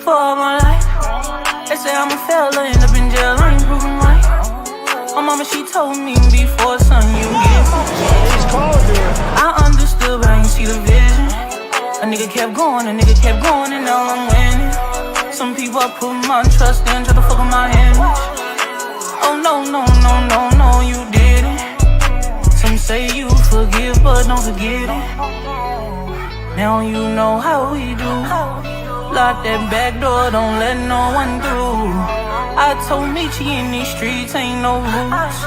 for all my life. They say I'm a fella, end up in jail, I ain't proven right. My mama, she told me before, son, you get I understood, but I ain't see the vision. A nigga kept going, and now I'm winning. Some people I put my trust in, try to fuck with my image. Oh no, you didn't. Some say you forgive, but don't forget it. Now you know how we do. Lock that back door, don't let no one through. I told Michi in these streets ain't no rules.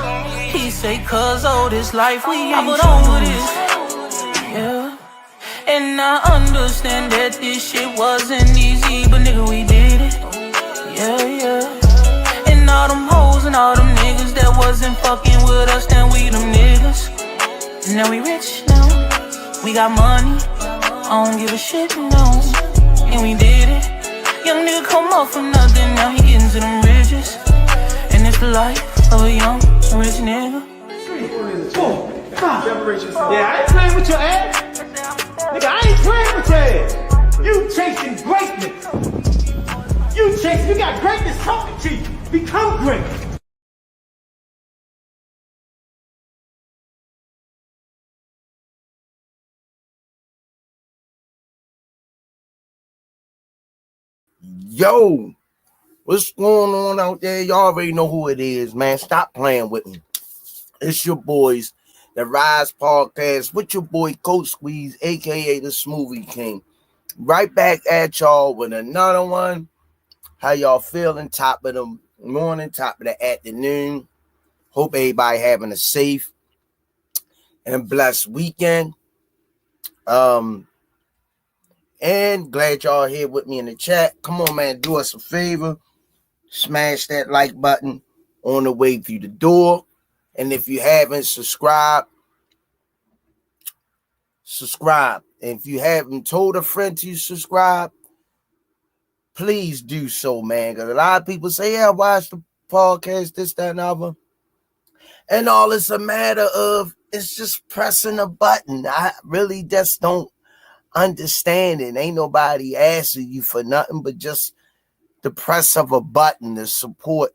He say, cause all this life we ain't put on with this. Yeah. And I understand that this shit wasn't easy, but nigga, we did it. Yeah. And all them hoes and all them niggas that wasn't fucking with us, then we them niggas. Now we rich now, we got money, I don't give a shit, no. And we did it. Young nigga come up from nothing, now he getting to them riches. And it's the life of a young rich nigga. Boom. Yeah, I ain't playing with your ass. Nigga, I ain't playing with your ass. You chasing greatness. You got greatness talking to you. Become great. Yo, what's going on out there? Y'all already know who it is, man. Stop playing with me. It's your boys, the Rize Podcast, with your boy Coach Squeeze, aka the Smoothie King. Right back at y'all with another one. How y'all feeling? Top of the morning, top of the afternoon. Hope everybody having a safe and blessed weekend. And glad y'all here with me in the chat. Come on, man, do us a favor. Smash that like button on the way through the door. And if you haven't subscribed. And if you haven't told a friend to subscribe, please do so, man. Because a lot of people say, yeah, watch the podcast, this, that, and other. And all it's a matter of, it's just pressing a button. I really just don't understand it. Ain't nobody asking you for nothing but just the press of a button to support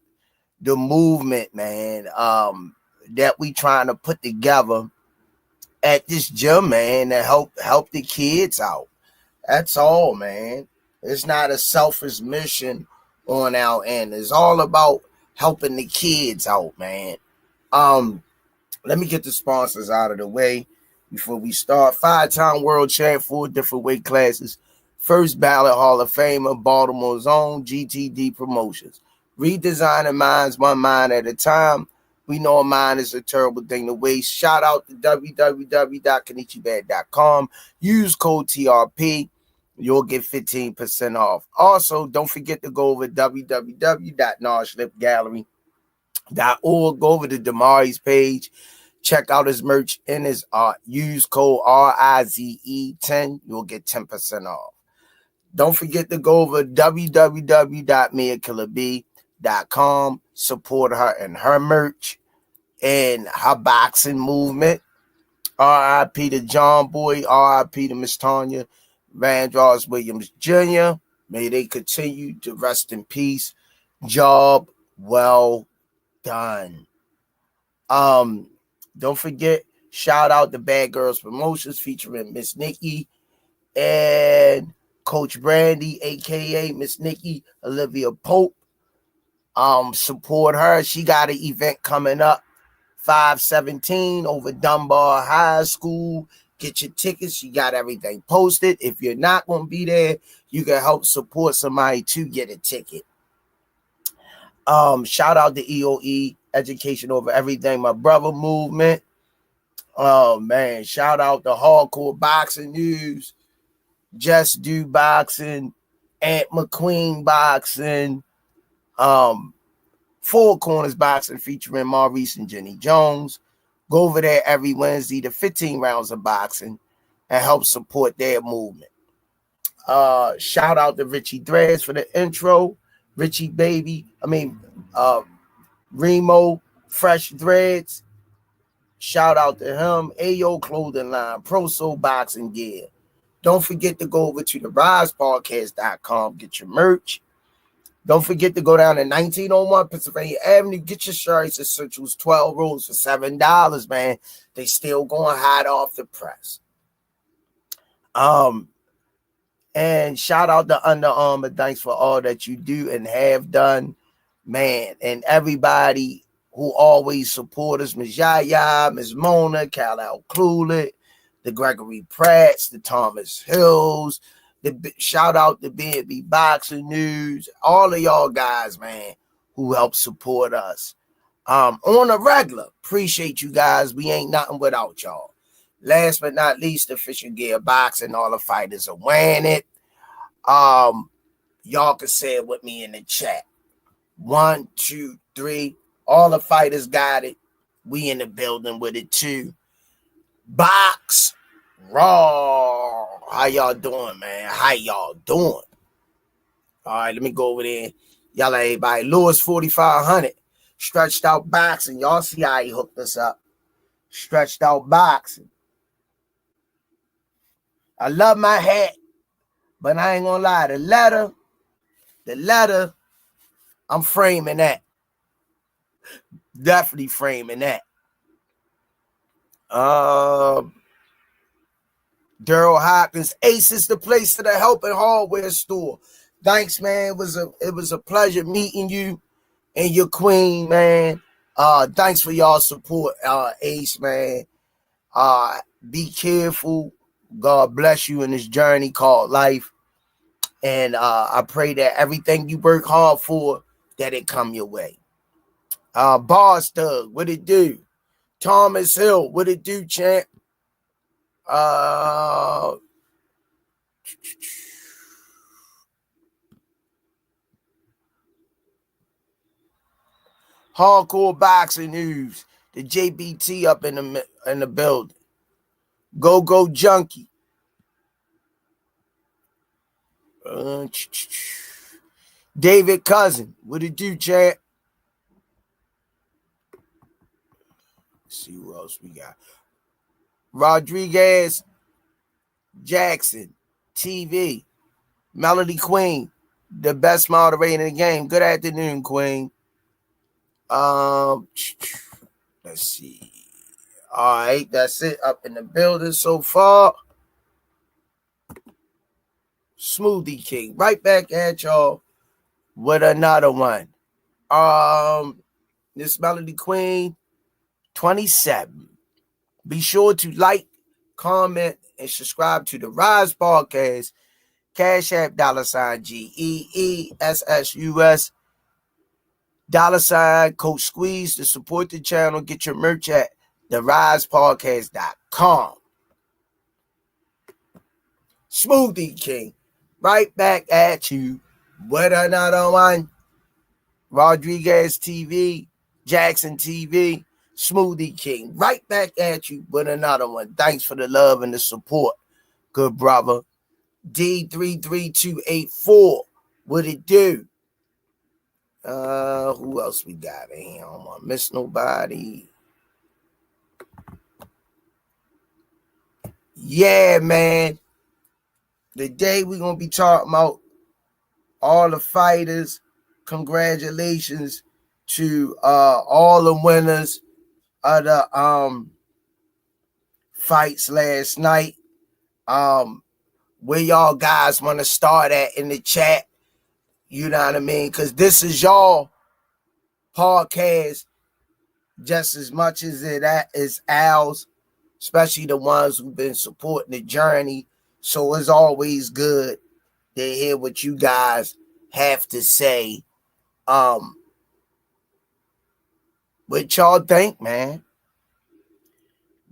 the movement, man, that we trying to put together at this gym, man, to help the kids out. That's all, man. It's not a selfish mission on our end. It's all about helping the kids out, man. Let me get the sponsors out of the way before we start. 5-time world champ, 4 different weight classes. First ballot Hall of Famer, Baltimore's own GTD Promotions. Redesigning minds, one mind at a time. We know a mind is a terrible thing to waste. Shout out to www.kenichibad.com. Use code TRP. You'll get 15% off. Also, don't forget to go over to www.NarSlipGallery.org. Go over to Damari's page. Check out his merch and his art. Use code RIZE10. You'll get 10% off. Don't forget to go over www.miakillerb.com. Support her and her merch and her boxing movement. R.I.P. to John Boy. R.I.P. to Miss Tanya Vandross Williams Jr. May they continue to rest in peace. Job well done. Don't forget, shout out to Bad Girls Promotions featuring Miss Nikki and Coach Brandy, aka Miss Nikki Olivia Pope. Support her. She got an event coming up 5/17 over Dunbar High School. Get your tickets. She got everything posted. If you're not going to be there, you can help support somebody to get a ticket. Shout out to EOE, Education Over Everything, my brother movement. Oh, man. Shout out to Hardcore Boxing News, Just Do Boxing, Aunt McQueen Boxing, Four Corners Boxing featuring Maurice and Jenny Jones. Go over there every Wednesday to 15 rounds of boxing and help support their movement. Shout out to Richie Threads for the intro. Richie Baby, Remo Fresh Threads. Shout out to him. Ayo Clothing Line, Pro Soul Boxing Gear. Don't forget to go over to the RizePodcast.com, get your merch. Don't forget to go down to 1901 Pennsylvania Avenue, get your shirts. Essentials 12 rolls for $7, man. They still going hot off the press. And shout out to Under Armour. Thanks for all that you do and have done, man. And everybody who always support us, Ms. Yaya, Ms. Mona, Kal-El Clulet, the Gregory Pratts, the Thomas Hills, the shout out to B&B Boxing News, all of y'all guys, man, who help support us. On a regular, appreciate you guys. We ain't nothing without y'all. Last but not least, Official Gear Boxing, all the fighters are wearing it. Y'all can say it with me in the chat. 1, 2, 3. All the fighters got it. We in the building with it too. Box Raw. How y'all doing, man? How y'all doing? All right, let me go over there. Y'all, everybody. Lewis 4500. Stretched out boxing. Y'all see how he hooked us up. Stretched out boxing. I love my hat, but I ain't gonna lie. The letter, I'm framing that. Definitely framing that. Daryl Hopkins, Ace is the place to the helping hardware store. Thanks, man. It was a pleasure meeting you and your queen, man. Thanks for y'all support, Ace, man. Be careful. God bless you in this journey called life. And I pray that everything you work hard for, that it come your way. Boss Doug, what it do? Thomas Hill, what it do, champ? Hardcore Boxing News, the JBT up in the building. Go Junkie. David Cousin, what it do, champ? Let's see who else we got. Rodriguez Jackson, TV. Melody Queen, the best moderator in the game. Good afternoon, Queen. Let's see. All right, that's it up in the building so far. Smoothie King, right back at y'all with another one. This Melody Queen, 27. Be sure to like, comment, and subscribe to the Rize Podcast. Cash App $GEESSUS $ Coach Squeeze to support the channel. Get your merch at therizepodcast.com. Smoothie King, right back at you with another one. Rodriguez TV, Jackson TV, Smoothie King, right back at you with another one. Thanks for the love and the support, good brother. D33284, what it do? Who else we got in here? I don't want to miss nobody. Yeah, man. Today we're gonna be talking about all the fighters. Congratulations to all the winners of the fights last night. Where y'all guys want to start at in the chat? You know what I mean? Because this is y'all podcast just as much as it is ours, especially the ones who've been supporting the journey. So it's always good to hear what you guys have to say. What y'all think, man?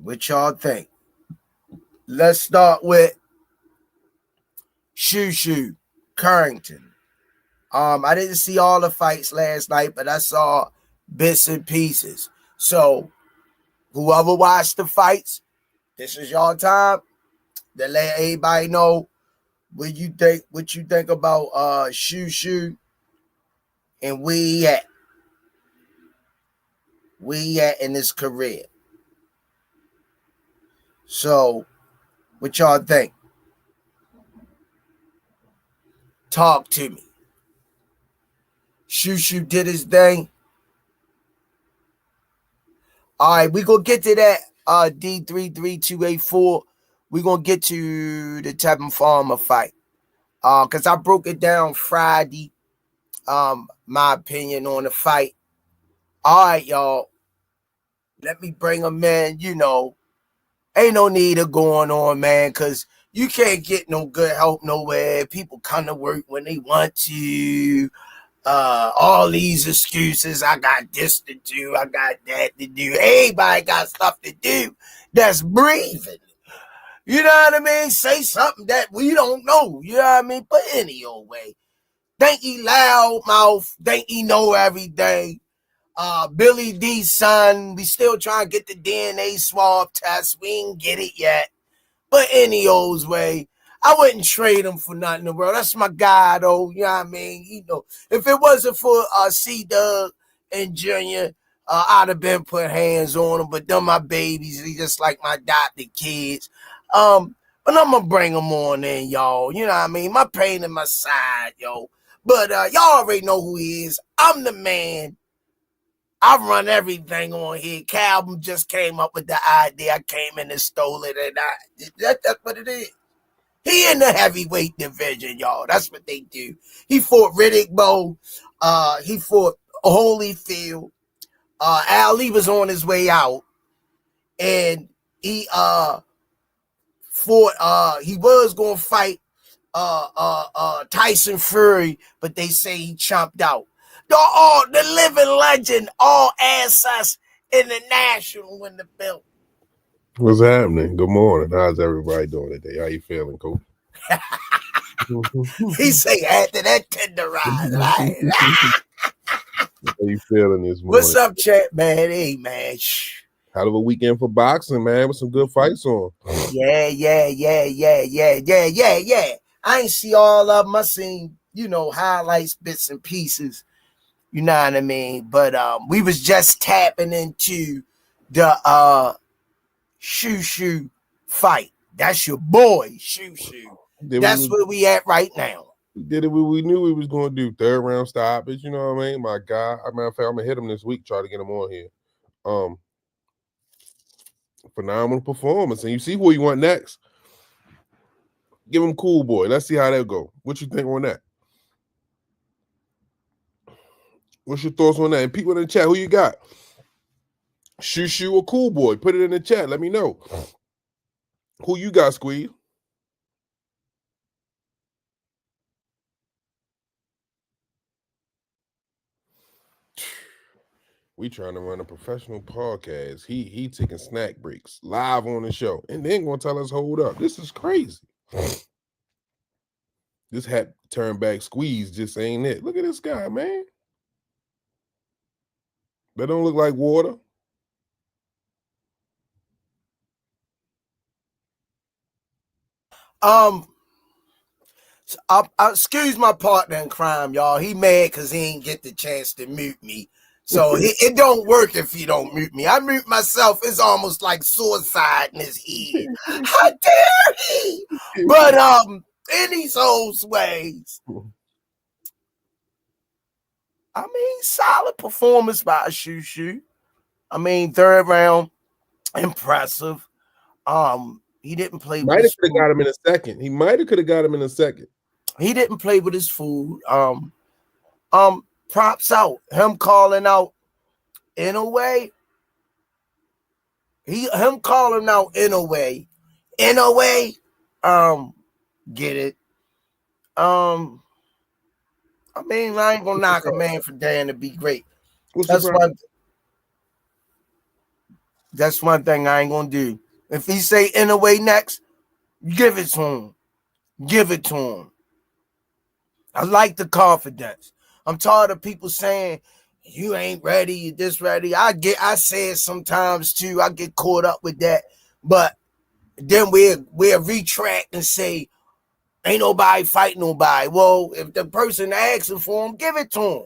What y'all think? Let's start with Shushu Carrington. I didn't see all the fights last night, but I saw bits and pieces. So whoever watched the fights, this is your time to let everybody know what you think about Shushu and where he at. Where he at in his career. So what y'all think? Talk to me. Shushu did his thing. All right, we gonna get to that. D33284. We gonna get to the Tevin Farmer fight. Cause I broke it down Friday. My opinion on the fight. All right, y'all. Let me bring them in. Ain't no need of going on, man, because you can't get no good help nowhere. People come to work when they want to. All these excuses. I got this to do. I got that to do. Everybody got stuff to do that's breathing. You know what I mean? Say something that we don't know. You know what I mean? But any old way. Think he loud mouth. Think he know everything. Billy D's son, we still trying to get the DNA swab test. We ain't get it yet. But any old way, I wouldn't trade him for nothing in the world. That's my guy, though. You know what I mean? If it wasn't for C-Dub and Junior, I'd have been put hands on them. But them my babies. They just like my adopted kids. But I'm going to bring them on in, y'all. You know what I mean? My pain in my side, yo. But y'all already know who he is. I'm the man. I run everything on here. Calvin just came up with the idea. I came in and stole it, and that's what it is. He in the heavyweight division, y'all. That's what they do. He fought Riddick Bowe. He fought Holyfield. Ali was on his way out, and he fought. He was gonna fight Tyson Fury, but they say he chopped out. The living legend, all access international in the belt. What's happening? Good morning. How's everybody doing today? How you feeling, Coach? He say after that tenderize, right? How you feeling this morning? What's up, chat, man? Hey, man. Hell of a weekend for boxing, man, with some good fights on. Yeah. I ain't see all of them. I seen, highlights, bits and pieces. You know what I mean? But we was just tapping into the Shushu fight. That's your boy, Shushu. That's where we at right now. We did it. We knew we was going to do third round stoppage. You know what I mean? My guy. Matter of fact, I'm gonna hit him this week. Try to get him on here. Phenomenal performance, and you see who you want next. Give him Cool Boy. Let's see how that go. What you think on that? What's your thoughts on that? And people in the chat, who you got? Shushu or Cool Boy? Put it in the chat. Let me know. Who you got, Squeeze? We trying to run a professional podcast. He taking snack breaks live on the show, and then gonna tell us, hold up, this is crazy. This hat turn back Squeeze just ain't it. Look at this guy, man. That don't look like water. Excuse my partner in crime, y'all. He mad because he ain't get the chance to mute me. So it don't work if you don't mute me. I mute myself. It's almost like suicide in his head. How dare he? But in these old ways, I mean, solid performance by Shushu. I mean, third round, impressive. He didn't play. Might have could have got him in a second. He might have could have got him in a second. He didn't play with his food. Props out. Him calling out in a way. Him calling out in a way. Get it. I mean, I ain't gonna knock a man for daring to be great. That's one thing I ain't gonna do. If he say in a way next, give it to him. Give it to him. I like the confidence. I'm tired of people saying you ain't ready, you this ready. I say it sometimes too. I get caught up with that. But then we'll retract and say, ain't nobody fighting nobody. Well, if the person asking for him, give it to him.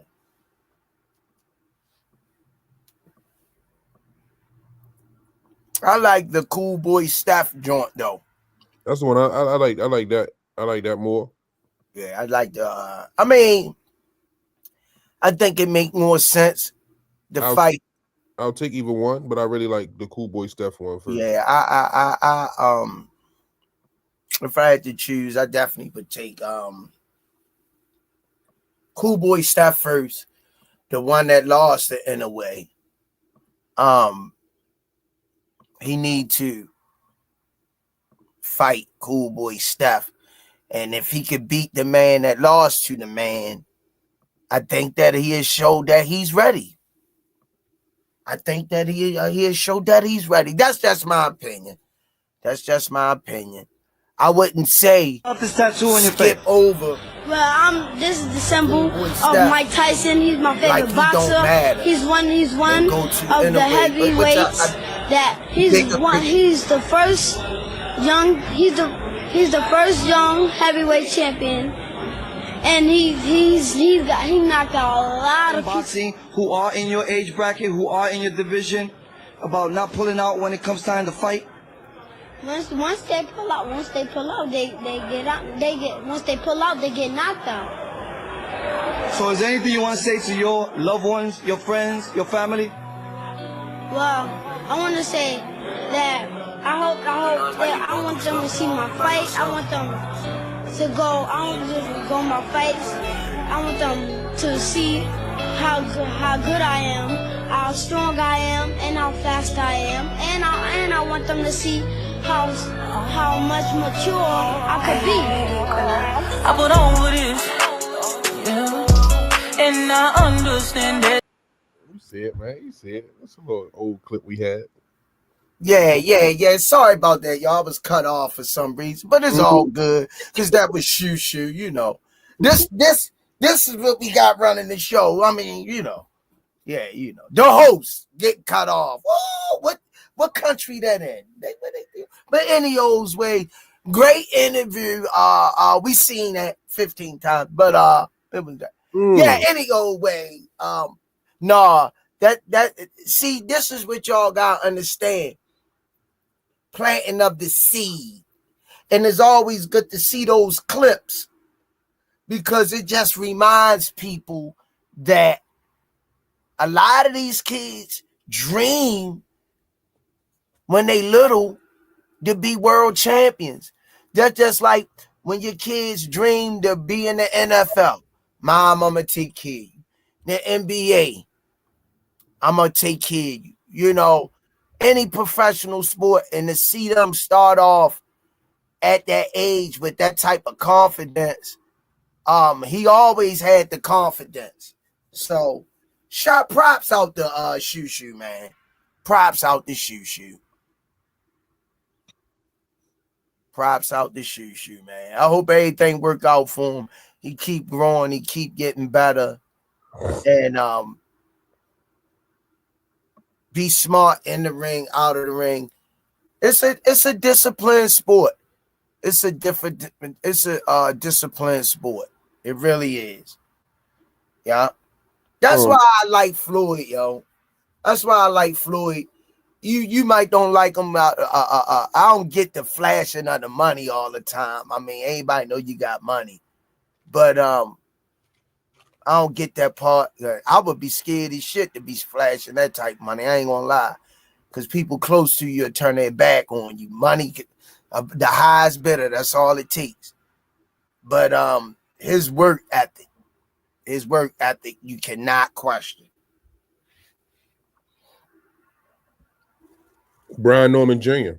I like the Cool Boy staff joint though. That's the one I like. I like that. I like that more. Yeah, I'd like to. I mean, I think it make more sense to fight. I'll take either one, but I really like the Cool Boy Steph one first. Yeah, if I had to choose, I definitely would take Cool Boy Steph first, the one that lost it in a way. He need to fight Cool Boy Steph, and if he could beat the man that lost to the man, I think that he has showed that he's ready. I think that he has showed that he's ready. That's just my opinion. That's just my opinion. I wouldn't say this tattoo on your skip face. over. Well, this is the symbol of Mike Tyson. He's my favorite Like boxer. He's one of the heavyweights that he's the first young heavyweight champion. And he knocked out a lot of boxing who are in your age bracket, who are in your division, about not pulling out when it comes time to fight. Once they pull out, they get out. Once they pull out, they get knocked out. So is there anything you want to say to your loved ones, your friends, your family? Well, I want to say that I want them to see my fight. I want them to go. I want them to go my fights. I want them to see how good I am, how strong I am, and how fast I am, and I want them to see how much mature I could be. I put on with this, yeah, and I understand that. You see it, man. You see it. That's a little old clip we had. Yeah. Sorry about that, y'all. I was cut off for some reason, but it's all good because that was Shushu. You know, this is what we got running the show. I mean, yeah, the host get cut off. Oh, what country that in? But any old way, great interview. We seen that 15 times, but it was that. Yeah, any old way. See, this is what y'all gotta understand. Planting of the seed. And it's always good to see those clips because it just reminds people that a lot of these kids dream when they little to be world champions. That's just like when your kids dream to be in the NFL. Mom, I'm going to take care of you. The NBA, I'm going to take care of you. Any professional sport, and to see them start off at that age with that type of confidence, he always had the confidence. So, props out to Shushu, man. Props out to Shushu. Props out to Shushu, man. I hope everything work out for him. He keep growing. He keep getting better. And be smart in the ring, out of the ring. It's a disciplined sport. It's a disciplined sport. It really is. Yeah. That's why I like Floyd, yo. That's why I like Floyd. You might don't like him. I don't get the flashing of the money all the time. I mean, everybody know you got money, but I don't get that part. I would be scared as shit to be flashing that type of money. I ain't gonna lie, because people close to you turn their back on you. Money, the highest bidder. That's all it takes. But his work ethic, you cannot question. Brian Norman Jr.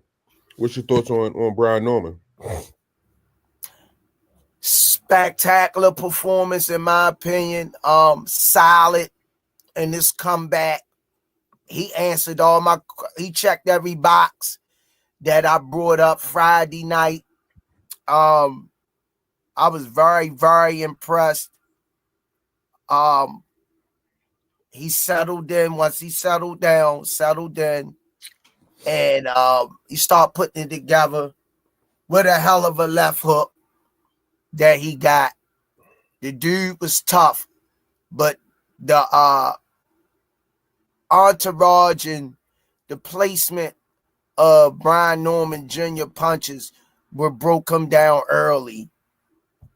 What's your thoughts on Brian Norman? Spectacular performance, in my opinion. Solid in this comeback. He answered he checked every box that I brought up Friday night. I was very, very impressed. He settled in. Once he settled in, and he started putting it together with a hell of a left hook that he got. The dude was tough, but the entourage and the placement of Brian Norman Jr. punches broke him down early.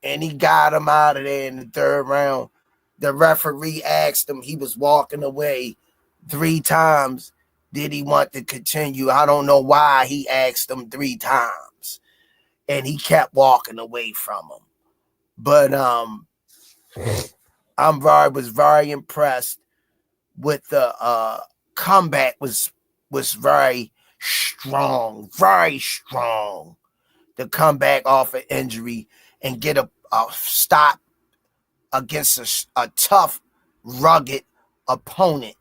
and he got him out of there in the third round. The referee asked him, he was walking away 3 times. Did he want to continue? I don't know why he asked him 3 times. And he kept walking away from him. But was very impressed with the comeback was very strong, very strong. To come back off an injury and get a stop against a tough, rugged opponent.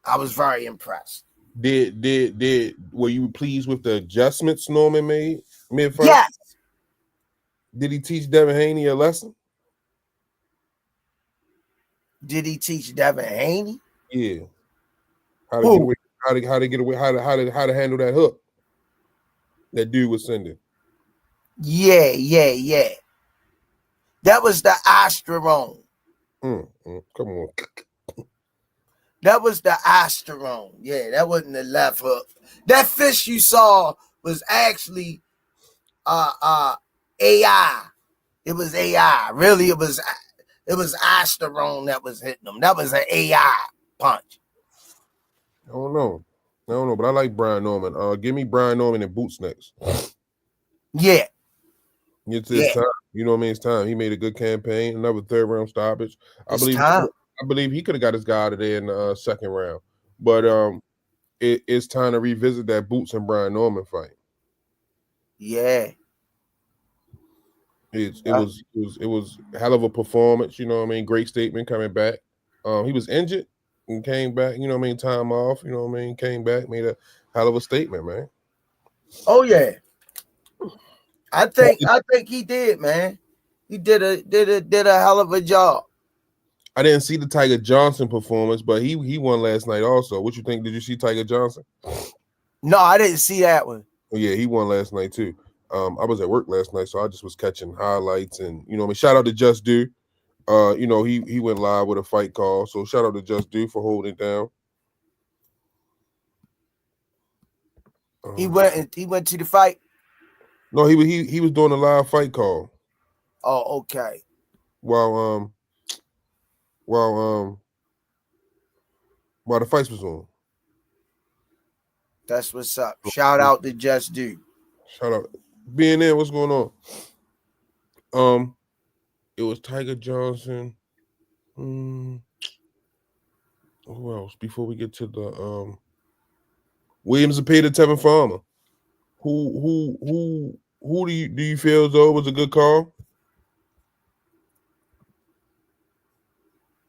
I was very impressed. Were you pleased with the adjustments Norman made mid-fight? Yes. Did he teach Devin Haney a lesson? Did he teach Devin Haney? Yeah. How to get away, how to get away, how to handle that hook that dude was sending. Yeah. That was the Osteron. Come on. That was the Osteron. Yeah, that wasn't the left hook. That fish you saw was actually AI. It was AI. Really, it was Osteron that was hitting them. That was an AI punch. I don't know, but I like Brian Norman. Give me Brian Norman and boots next. Yeah. It's his time. You know what I mean? It's time. He made a good campaign. Another third round stoppage. I believe he could have got his guy out of there in the second round. But it's time to revisit that Boots and Brian Norman fight. Yeah. It was a hell of a performance. You know what I mean? Great statement coming back. He was injured and came back. You know what I mean? Time off. You know what I mean? Came back, made a hell of a statement, man. Oh yeah. I think he did, man. He did a hell of a job. I didn't see the Tiger Johnson performance, but he won last night also. What you think? Did you see Tiger Johnson? No, I didn't see that one. Oh, yeah, he won last night too. I was at work last night, so I just was catching highlights and you know what I mean. Shout out to Just Do. You know, he went live with a fight call. So shout out to Just Do for holding it down. He went to the fight. No, he was doing a live fight call. Oh, okay. While the fights was on. That's what's up. Shout out to Just Do. Shout out. Being there, what's going on? It was Tiger Johnson. Who else? Before we get to the Williams Zepeda, Tevin Farmer. Who do you feel as though it was a good call?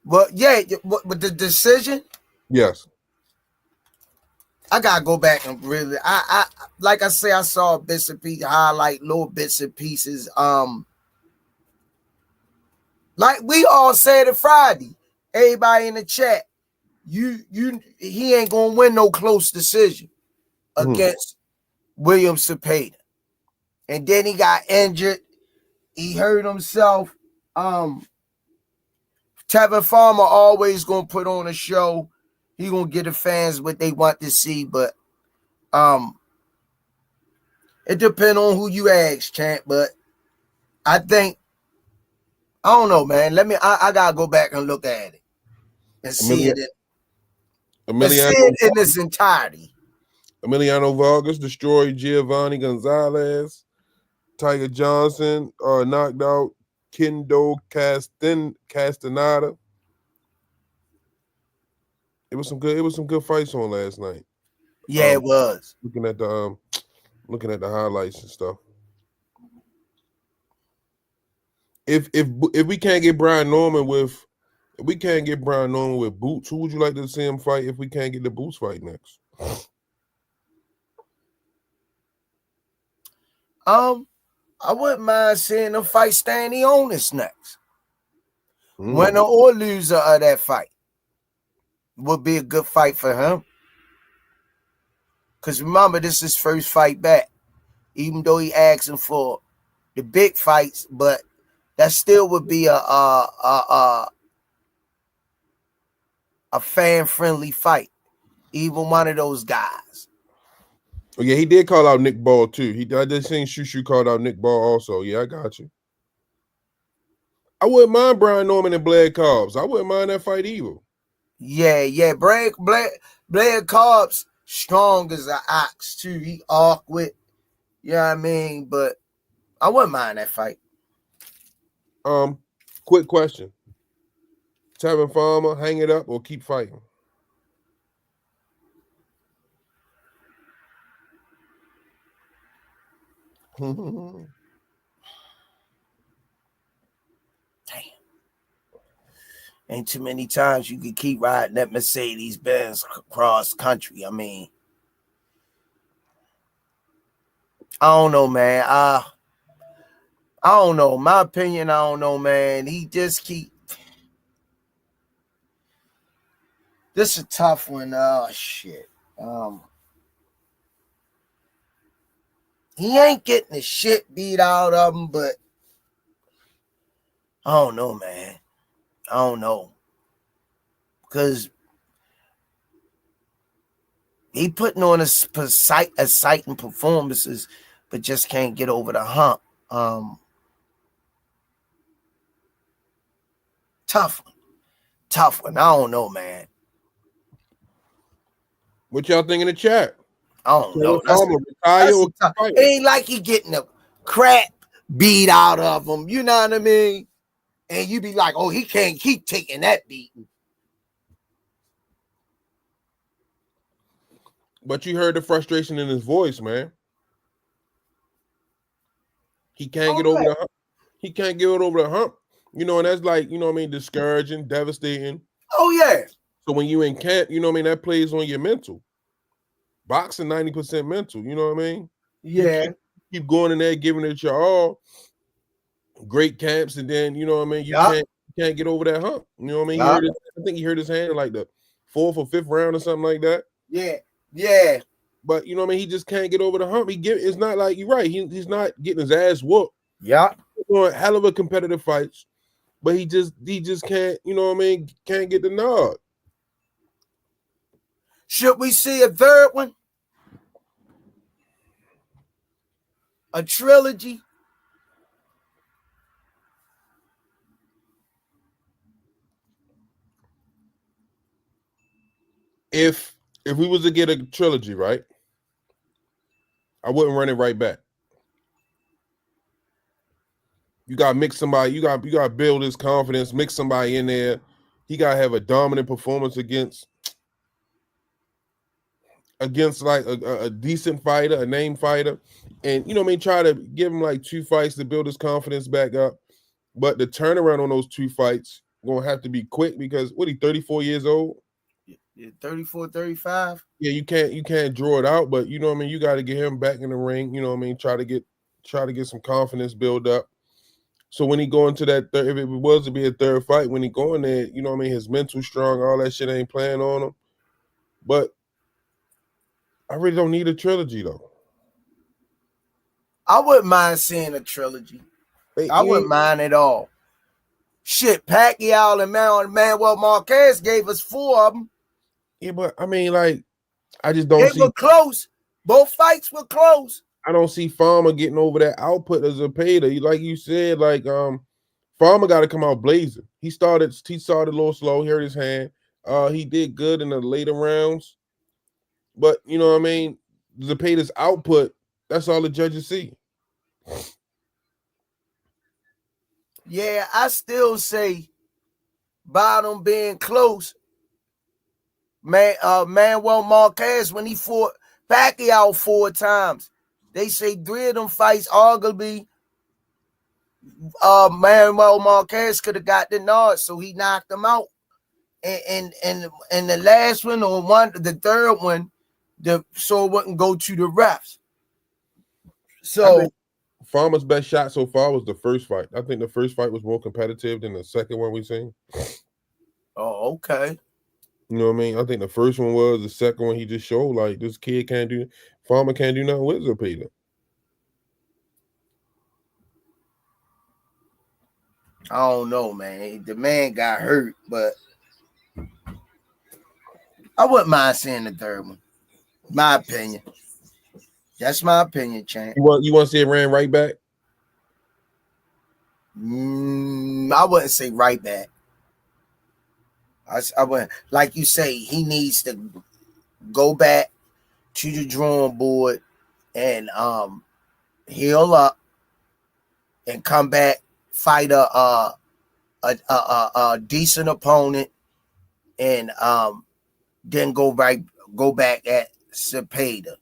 Well, yeah, with the decision. Yes. I gotta go back and really. I like I say, I saw bits and pieces, highlight little bits and pieces. Like we all said it Friday. Everybody in the chat, he ain't gonna win no close decision against William Zepeda. And then he got injured. He hurt himself. Tevin Farmer always gonna put on a show. He gonna get the fans what they want to see, but it depends on who you ask, champ. But I think I don't know, man. I gotta go back and look at it and see it in its entirety. Emiliano Vargas destroyed Giovanni Gonzalez. Tiger Johnson knocked out Kendo Castaneda. It was some good fights on last night. Yeah, it was. Looking at the highlights and stuff. If we can't get Brian Norman with Boots, who would you like to see him fight if we can't get the Boots fight next? I wouldn't mind seeing him fight Stanley Onis next. Winner or loser of that fight would be a good fight for him. Because remember, this is his first fight back. Even though he asking for the big fights, but that still would be a fan-friendly fight. Even one of those guys. Oh, yeah, he did call out Nick Ball too. I did see Shushu called out Nick Ball also. Yeah, I got you. I wouldn't mind Brian Norman and Blair Cobbs. I wouldn't mind that fight either. Yeah. Blair Cobb's strong as an ox too. He awkward. You know what I mean? But I wouldn't mind that fight. Quick question. Tevin Farmer, hang it up or keep fighting? Damn. Ain't too many times you can keep riding that Mercedes Benz cross country. I mean, I don't know, man. I don't know. My opinion, I don't know, man. He just keep. This is a tough one. Oh shit. He ain't getting the shit beat out of him, but I don't know, man. I don't know. Because he putting on exciting performances, but just can't get over the hump. Tough one. I don't know, man. What y'all think in the chat? I don't know. It ain't like he getting the crap beat out of him. You know what I mean? And you be like, oh, he can't keep taking that beating. But you heard the frustration in his voice, man. He can't get over the hump. He can't get over the hump. You know, and that's like, you know what I mean, discouraging, devastating. Oh, yeah. So when you in camp, you know what I mean, that plays on your mental. Boxing 90% mental, you know what I mean? Yeah. You keep going in there, giving it your all. Great camps, and then you know what I mean. You can't get over that hump. You know what I mean. I think he hurt his hand in like the 4th or 5th round or something like that. Yeah. But you know what I mean. He just can't get over the hump. It's not like you're right. He's not getting his ass whooped. Yeah. He's doing hell of a competitive fights, but he just can't. You know what I mean. Can't get the nod. Should we see a third one? A trilogy? If we was to get a trilogy, right, I wouldn't run it right back. You gotta mix somebody. You gotta build his confidence. Mix somebody in there. He gotta have a dominant performance against like a decent fighter, a name fighter, and you know what I mean. Try to give him like 2 fights to build his confidence back up. But the turnaround on those 2 fights gonna have to be quick because he 34 years old. 34, 35. Yeah, you can't draw it out, but you know what I mean. You got to get him back in the ring. You know what I mean. Try to get some confidence build up. So when he go into that if it was to be a third fight, when he go in there, you know what I mean. His mental strong, all that shit ain't playing on him. But I really don't need a trilogy though. I wouldn't mind seeing a trilogy. I wouldn't mind at all. Shit, Pacquiao and Manuel Marquez gave us 4 of them. Yeah, but I mean, like, I just don't see. They were close. Both fights were close. I don't see Farmer getting over that output as a Zapata. Like you said, like Farmer got to come out blazing. He started a little slow. He hurt his hand. He did good in the later rounds, but you know what I mean. Zapata's output. That's all the judges see. Yeah, I still say bottom being close. Manuel Marquez, when he fought Pacquiao 4 times, they say 3 of them fights arguably Manuel Marquez could have got the nod, so he knocked him out. And the last one or the third one, so it wouldn't go to the refs. So Farmer's best shot so far was the first fight. I think the first fight was more competitive than the second one we seen. Oh, okay. You know what I mean? I think the first one was. The second one he just showed like this kid Farmer can't do nothing with Zapata. I don't know, man. The man got hurt, but I wouldn't mind seeing the third one. My opinion. That's my opinion, champ. You want to see it ran right back? I wouldn't say right back. I wouldn't, like you say, he needs to go back to the drawing board and heal up and come back, fight a decent opponent, and then go back at Cepeda.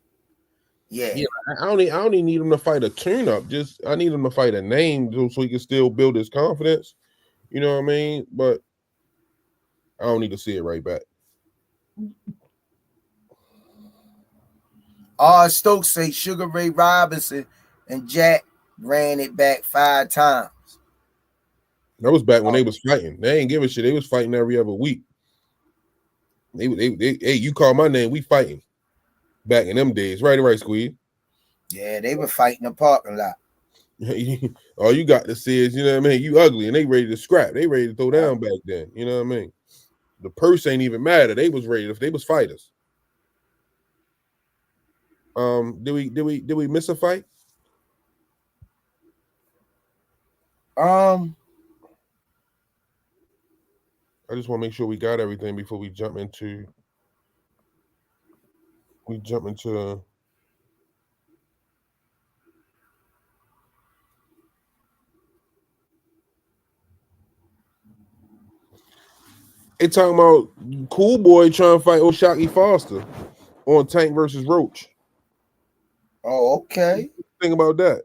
Yeah. I only need him to fight a tune-up. Just I need him to fight a name so he can still build his confidence. You know what I mean? But I don't need to see it right back. Stokes say Sugar Ray Robinson and Jack ran it back 5 times. That was back when they was fighting. They ain't give a shit. They was fighting every other week. They hey, you call my name, we fighting. Back in them days, right, Squeeze. Yeah, they were fighting in the parking lot. All you got to say is, you know what I mean, you ugly, and they ready to scrap. They ready to throw down back then. You know what I mean? The purse ain't even matter. They was ready. If they was fighters. Did we miss a fight? I just want to make sure we got everything before we jump into. They talking about Cool Boy trying to fight O'Shaquie Foster on Tank versus Roach. Oh, okay. Think about that.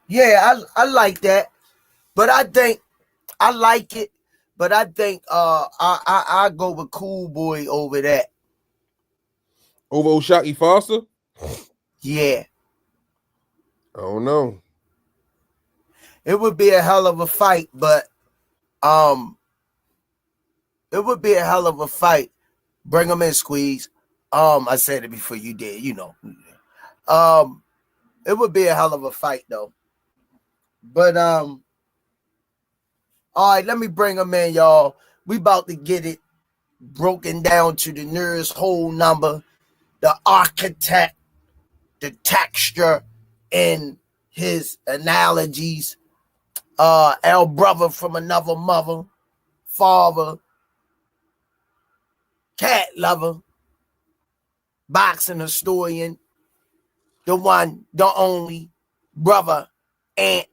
Yeah, I like that, but I think I like it. But I think I go with Cool Boy over that. Over O'Shaquie Foster? Yeah. I don't know. It would be a hell of a fight, but it would be a hell of a fight. Bring them in, Squeeze. I said it before you did, you know. It would be a hell of a fight though. But all right, let me bring them in, y'all. We about to get it broken down to the nearest whole number, the architect, the texture, and his analogies. Our brother from another mother, father, cat lover, boxing historian, the one, the only brother, Ant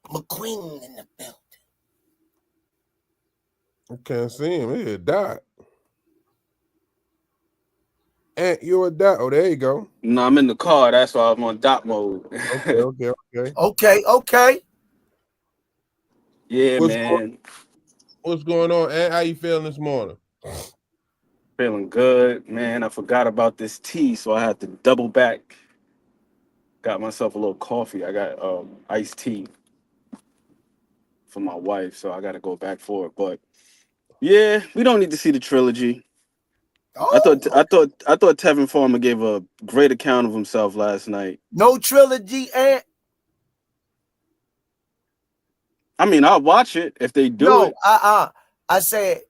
McQueen in the building. I can't see him. He died. Ant, you're a dot. Oh, there you go. No, I'm in the car. That's why I'm on dot mode. Okay. Yeah, man. What's going on, Ant? How you feeling this morning? Feeling good, man. I forgot about this tea, so I had to double back. Got myself a little coffee. I got iced tea for my wife, so I got to go back for it. But yeah, we don't need to see the trilogy. Oh. I thought Tevin Farmer gave a great account of himself last night. No trilogy, Ant. I mean, I'll watch it if they do it. I said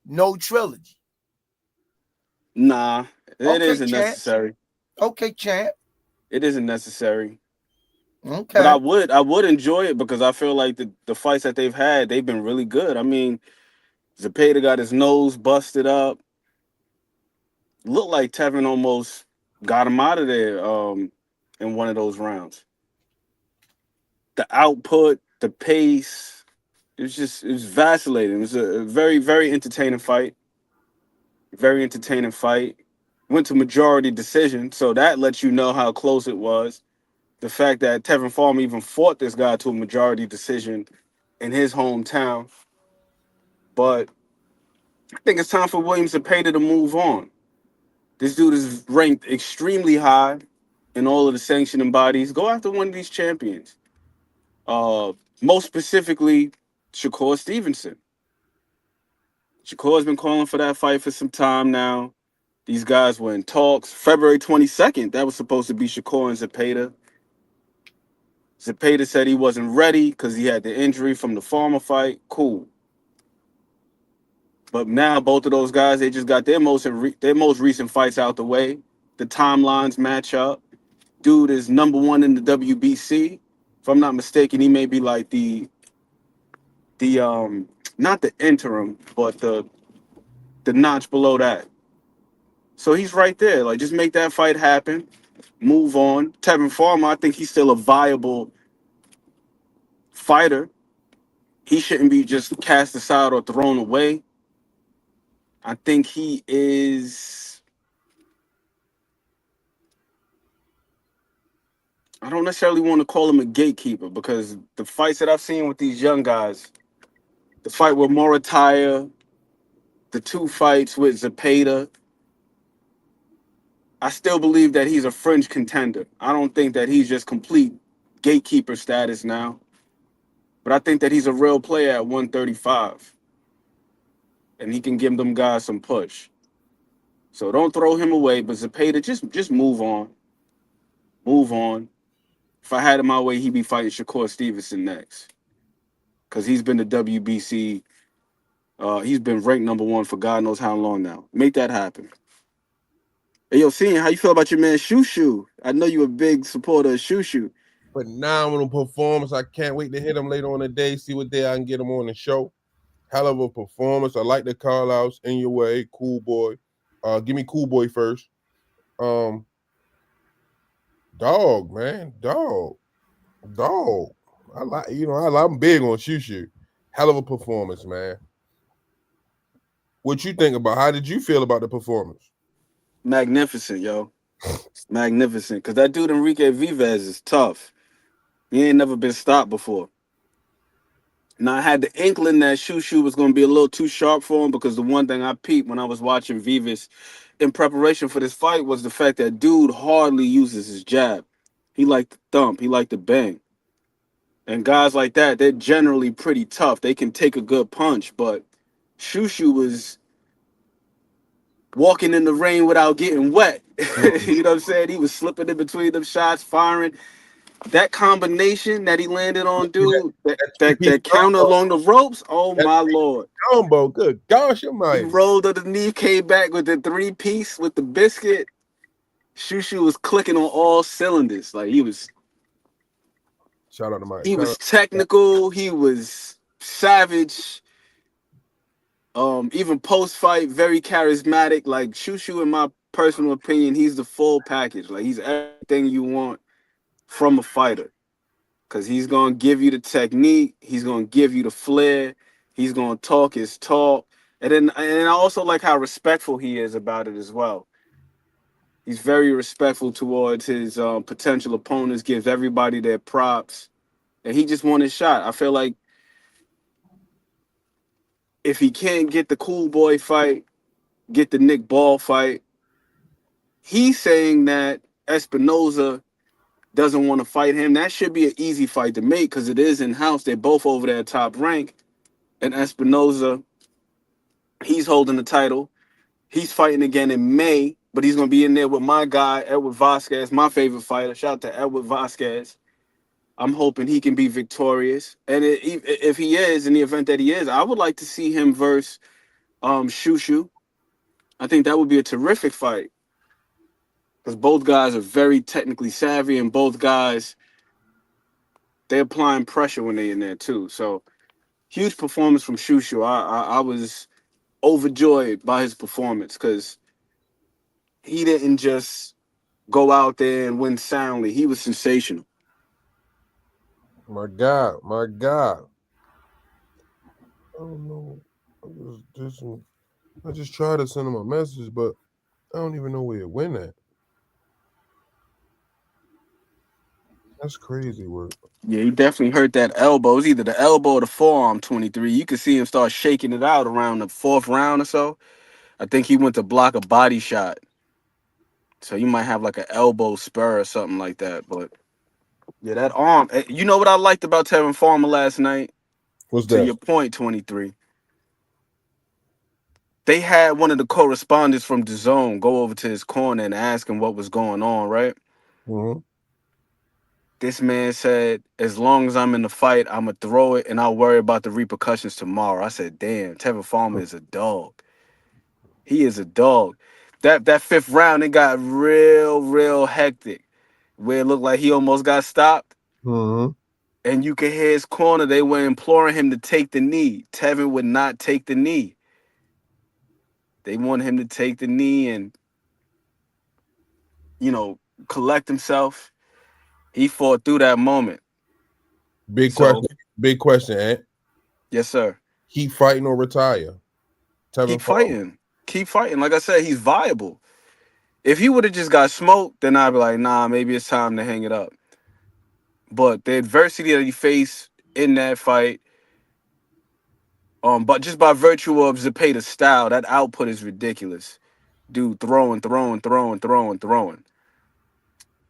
no trilogy. Nah, it isn't champ. necessary. Okay, champ. It isn't necessary. Okay. But I would enjoy it because I feel like the fights that they've had, they've been really good. I mean, Zepeda got his nose busted up. Looked like Tevin almost got him out of there in one of those rounds. The output, the pace, it was vacillating. It was a very, very entertaining fight. Very entertaining fight. Went to majority decision, so that lets you know how close it was. The fact that Tevin Farmer even fought this guy to a majority decision in his hometown. But I think it's time for William Zepeda to move on. This dude is ranked extremely high in all of the sanctioning bodies. Go after one of these champions. Most specifically, Shakur Stevenson. Shakur's been calling for that fight for some time now. These guys were in talks. February 22nd, that was supposed to be Shakur and Zepeda. Zepeda said he wasn't ready because he had the injury from the Farmer fight. Cool. But now both of those guys, they just got their most recent fights out the way. The timelines match up. Dude is #1 in the WBC. If I'm not mistaken, he may be like the not the interim, but the notch below that. So he's right there. Like, just make that fight happen. Move on. Tevin Farmer, I think he's still a viable fighter. He shouldn't be just cast aside or thrown away. I think he is. I don't necessarily want to call him a gatekeeper because the fights that I've seen with these young guys, the fight with Morataya, the two fights with Zepeda, I still believe that he's a fringe contender. I don't think that he's just complete gatekeeper status now, but I think that he's a real player at 135, and he can give them guys some push. So don't throw him away. But Zepeda, just move on, move on. If I had it my way, he'd be fighting Shakur Stevenson next, because he's been the WBC. He's been ranked #1 for God knows how long now. Make that happen. Hey, yo, seeing how you feel about your man Shushu? I know you're a big supporter of Shushu. Phenomenal performance. I can't wait to hit him later on the day, see what day I can get him on the show. Hell of a performance. I like the call outs in your way. Cool boy. Give me cool boy first. Dog, man. Dog. I'm big on Shushu. Hell of a performance, man. What you think about? How did you feel about the performance? Magnificent, yo. Magnificent. Because that dude Enrique Vivez is tough. He ain't never been stopped before. Now, I had the inkling that Shushu was going to be a little too sharp for him, because the one thing I peeped when I was watching Vivas in preparation for this fight was the fact that dude hardly uses his jab. He liked to thump. He liked to bang. And guys like that, they're generally pretty tough. They can take a good punch, but Shushu was walking in the rain without getting wet. You know what I'm saying? He was slipping in between them shots, firing. That combination that he landed on, dude, that counter along the ropes, oh my Lord. Combo, good gosh, He almighty. rolled underneath, came back with the 3-piece with the biscuit. Shushu was clicking on all cylinders. Like, he was Shout out to Mike. he was technical, he was savage. Even post-fight, very charismatic. Like, Shushu, in my personal opinion, he's the full package. Like, he's everything you want from a fighter. Because he's going to give you the technique. He's going to give you the flair. He's going to talk his talk. And I also like how respectful he is about it as well. He's very respectful towards his potential opponents, gives everybody their props. And he just won his shot. I feel like if he can't get the Cool Boy fight, get the Nick Ball fight, he's saying that Espinoza doesn't want to fight him. That should be an easy fight to make, because it is in-house. They're both over there top rank. And Espinoza, he's holding the title. He's fighting again in May, but he's going to be in there with my guy, Edward Vasquez, my favorite fighter. Shout out to Edward Vasquez. I'm hoping he can be victorious. And if he is, in the event that he is, I would like to see him versus Shushu. I think that would be a terrific fight, because both guys are very technically savvy, and both guys, they're applying pressure when they're in there too. So, huge performance from Shushu. I was overjoyed by his performance, because he didn't just go out there and win soundly. He was sensational. My God. I don't know. I just tried to send him a message, but I don't even know where it went at. That's crazy work. Yeah, he definitely hurt that elbow. It was either the elbow or the forearm, 23. You could see him start shaking it out around the 4th round or so. I think he went to block a body shot. So you might have like an elbow spur or something like that. But yeah, that arm. You know what I liked about Tevin Farmer last night? What's To that? your point, 23. They had one of the correspondents from DAZN go over to his corner and ask him what was going on, right? Mm-hmm. This man said, as long as I'm in the fight, I'm going to throw it, and I'll worry about the repercussions tomorrow. I said, damn, Tevin Farmer is a dog. He is a dog. That 5th round, it got real hectic, where it looked like he almost got stopped. Mm-hmm. And you can hear his corner. They were imploring him to take the knee. Tevin would not take the knee. They wanted him to take the knee and, collect himself. He fought through that moment. Big question, Ant. Yes, sir. Keep fighting or retire. Keep fighting. Keep fighting. Like I said, he's viable. If he would have just got smoked, then I'd be like, nah, maybe it's time to hang it up. But the adversity that he faced in that fight, but just by virtue of Zepeda's style, that output is ridiculous. Dude, throwing.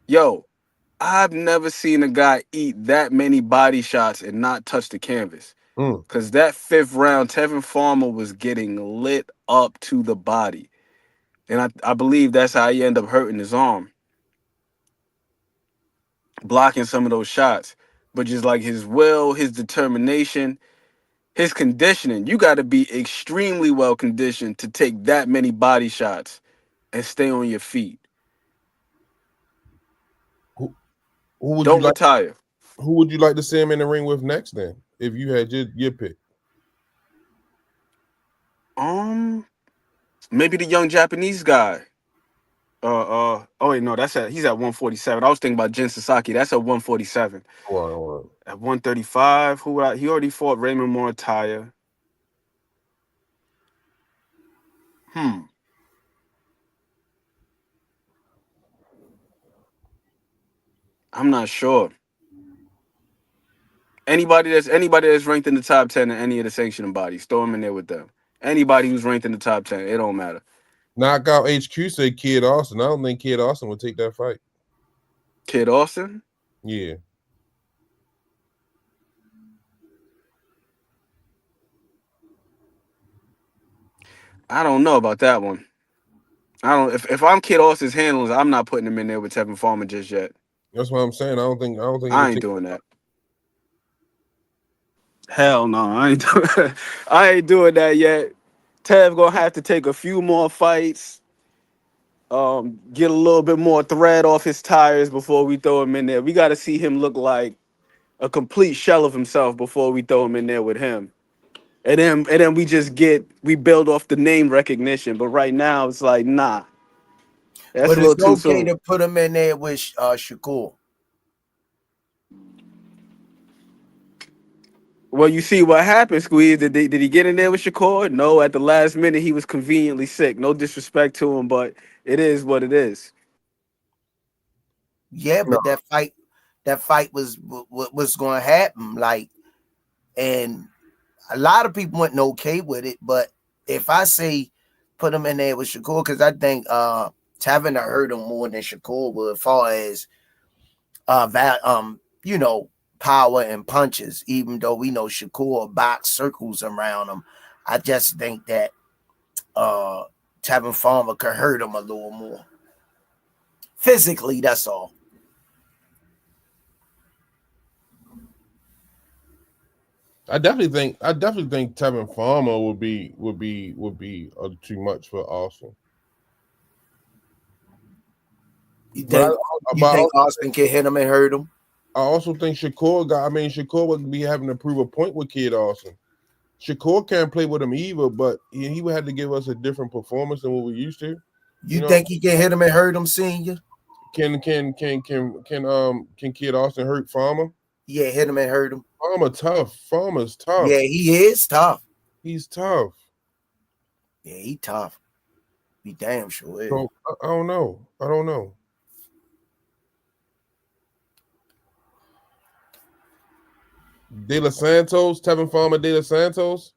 Yo, I've never seen a guy eat that many body shots and not touch the canvas. Because that 5th round, Tevin Farmer was getting lit up to the body. And I believe that's how he ended up hurting his arm. Blocking some of those shots. But just like his will, his determination, his conditioning, you got to be extremely well conditioned to take that many body shots and stay on your feet. Who would Don't you like, retire. Who would you like to see him in the ring with next then, if you had your pick? Maybe the young Japanese guy. Oh wait, no, he's at 147. I was thinking about Jin Sasaki. That's at 147. Right. At 135, he already fought Raymond Moritaya. I'm not sure. Anybody that's ranked in the top 10 in any of the sanctioning bodies, throw him in there with them. Anybody who's ranked in the top 10, it don't matter. Knockout HQ said Kid Austin. I don't think Kid Austin would take that fight. Kid Austin? Yeah. I don't know about that one. If I'm Kid Austin's handlers, I'm not putting him in there with Tevin Farmer just yet. That's what I'm saying. I don't think I ain't doing that. Hell no, I ain't doing that yet. Tev gonna have to take a few more fights, get a little bit more thread off his tires before we throw him in there. We got to see him look like a complete shell of himself before we throw him in there with him. And then we build off the name recognition. But right now it's like, nah. That's but a little it's too okay soon. to put him in there with Shakur. Well, you see what happened, Squeeze. Did he get in there with Shakur? No, at the last minute he was conveniently sick. No disrespect to him, but it is what it is. Yeah, but that fight was going to happen. Like, and a lot of people weren't okay with it. But if I say put him in there with Shakur, because I think Tevin hurt him more than Shakur would, as far as power and punches. Even though we know Shakur box circles around him, I just think that Tevin Farmer could hurt him a little more physically. That's all. I definitely think Tevin Farmer would be too much for Austin. You think Austin can hit him and hurt him? I also think Shakur would be having to prove a point with Kid Austin. Shakur can't play with him either, but he would have to give us a different performance than what we used to. You think he can hit him and hurt him, Senior? Can Kid Austin hurt Farmer? Yeah, hit him and hurt him. Farmer's tough. Yeah, he is tough. He's tough. Yeah, he tough. He damn sure is. So, I don't know. De Los Santos, Tevin Farmer, De Los Santos.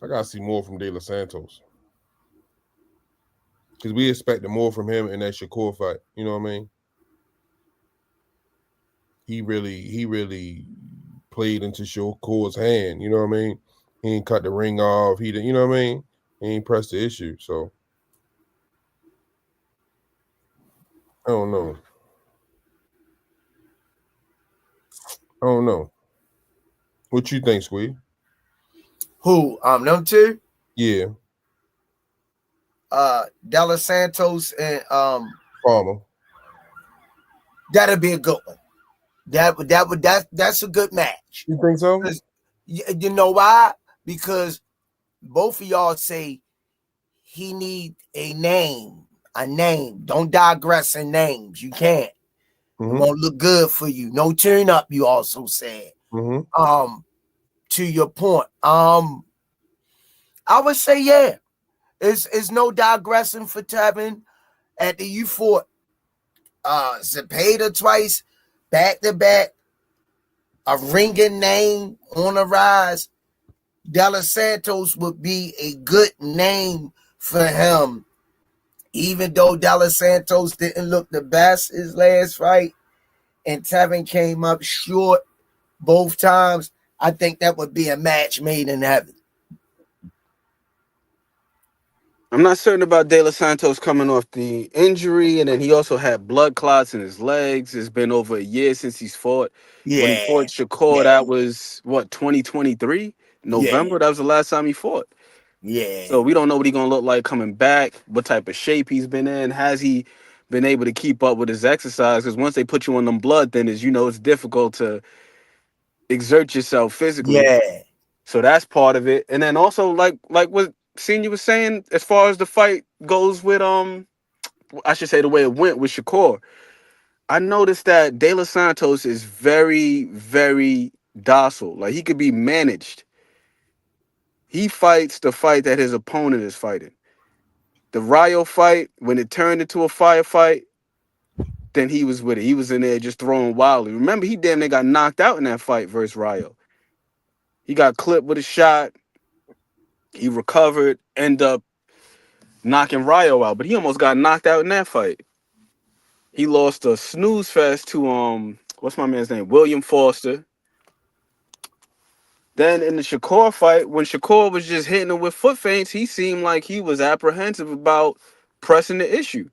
I gotta see more from De Los Santos because we expected more from him in that Shakur fight. You know what I mean? He really played into Shakur's hand. You know what I mean? He ain't cut the ring off. He didn't. You know what I mean? He ain't pressed the issue. So I don't know. What you think, Squeeze? Who? Them two? Yeah. De Los Santos and Farmer. That'd be a good one. That's a good match. You think so? You know why? Because both of y'all say he need a name. Don't digress in names. You can't. It won't look good for you. No turn up, you also said. To your point. I would say, yeah. It's no digressing for Tevin. After you fought Zepeda twice, back to back, a ringing name on the rise. De Los Santos would be a good name for him. Even though De Los Santos didn't look the best his last fight, and Tevin came up short both times, I think that would be a match made in heaven. I'm not certain about De Los Santos coming off the injury, and then he also had blood clots in his legs. It's been over a year since he's fought. Yeah. When he fought Shakur, that was, 2023? November? Yeah. That was the last time he fought. Yeah. So we don't know what he's going to look like coming back, what type of shape he's been in. Has he been able to keep up with his exercise? Because once they put you on them blood thinners, it's difficult to exert yourself physically. Yeah. So that's part of it. And then also, like what Senior was saying, as far as the fight goes with, I should say the way it went with Shakur, I noticed that De Los Santos is very, very docile. Like, he could be managed. He fights the fight that his opponent is fighting. The Rayo fight, when it turned into a firefight, then he was with it. He was in there just throwing wildly. Remember, he damn near got knocked out in that fight versus Rayo. He got clipped with a shot. He recovered, end up knocking Rayo out, but he almost got knocked out in that fight. He lost a snooze fest to what's my man's name? William Foster. Then in the Shakur fight, when Shakur was just hitting him with foot feints, he seemed like he was apprehensive about pressing the issue.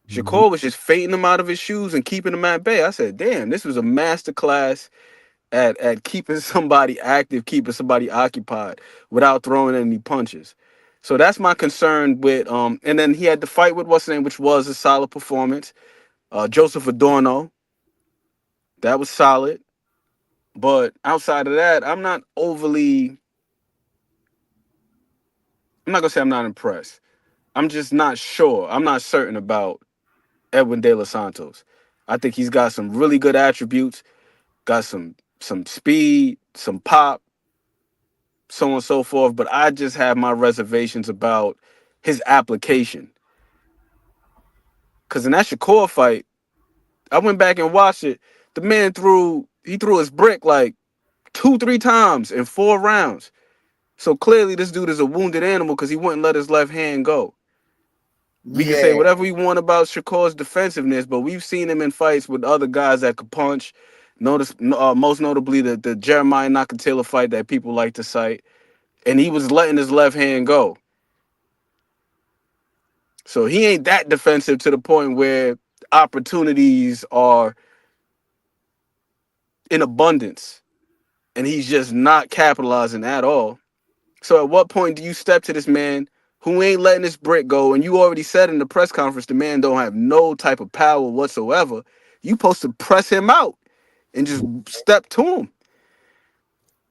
Shakur was just feinting him out of his shoes and keeping him at bay. I said, damn, this was a masterclass at keeping somebody active, keeping somebody occupied without throwing any punches. So that's my concern with and then he had the fight with what's his name, which was a solid performance. Joseph Adorno. That was solid. But outside of that, I'm not gonna say I'm not impressed. I'm just not sure. I'm not certain about Edwin De Los Santos. I think he's got some really good attributes, got some speed, some pop, so on and so forth. But I just have my reservations about his application. Because in that Shakur fight, I went back and watched it. The man threw his brick like 2-3 times in 4 rounds. So clearly this dude is a wounded animal because he wouldn't let his left hand go. We can say whatever we want about Shakur's defensiveness, but we've seen him in fights with other guys that could punch. Most notably the Jeremiah Nakatila fight that people like to cite. And he was letting his left hand go. So he ain't that defensive to the point where opportunities are in abundance and he's just not capitalizing at all. So at what point do you step to this man who ain't letting this brick go? And you already said in the press conference, the man don't have no type of power whatsoever. You supposed to press him out and just step to him.